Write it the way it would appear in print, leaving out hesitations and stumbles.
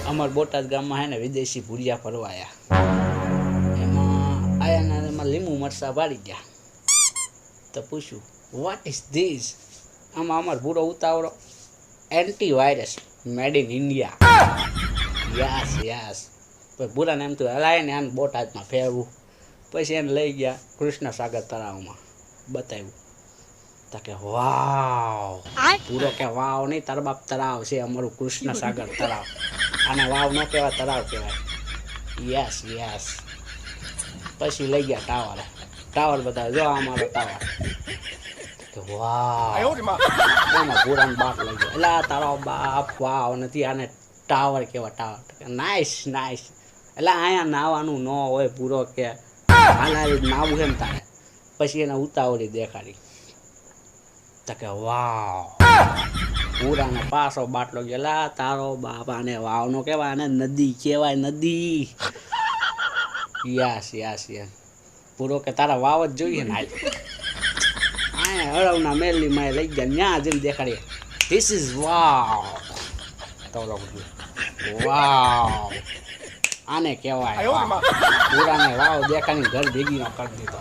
અમાર બોટાદ ગામમાં હે ને વિદેશી ભૂરિયા ફરવા આયા. એમાં આયા ને એમાં લીંબુ મરસા વાળી ગયા. તો પૂછ્યું વોટ ઇઝ ધીસ? આમાં અમાર ભૂરો ઉતાવળો antivirus made in India. Yes yes. પછી ભૂરાને એમ થયું હલાય ને આને બોટાદમાં ફેરવું. પછી એને લઈ ગયા કૃષ્ણસાગર તળાવમાં બતાવ્યું. તો કે વાવ. પૂરો કે વાવ નહીં, તાર બાપ તળાવ છે અમારું કૃષ્ણસાગર તળાવ. આને વાવ ન કહેવાય, તળાવ કહેવાય. Yes yes. પછી લઈ ગયા ટાવર. ટાવર બતાવ્યો, જો અમારો ટાવર. વાવ. એમાં પૂરાનો બાપ લઈ ગયો. એટલે તારો બાપ વાવ નથી, આને ટાવર કેવા ટાવર. Nice nice. એટલે અહીંયા નાવાનું ન હોય. પૂરો કે આના નાવું છે ને તારે. પછી એને ઉતાવળી દેખાડી. તો કે વાવ. પૂરાને પાછો બાટલો ગયેલા તારો બાપ આને વાવ નો કહેવાય, આને નદી કહેવાય, નદી. Yes yes yes. પૂરો કે તારા વાવ જ જોઈએ ને હાલ. આ હળવના મેલી માં લઈ ગયા, ન્યા જઈને દેખાડીએ ધીસ ઇઝ વાવ. તો વાવ આને કહેવાય. પૂરાને વાવ દેખાડીને ઘર ભેગી નો કરી દીધો.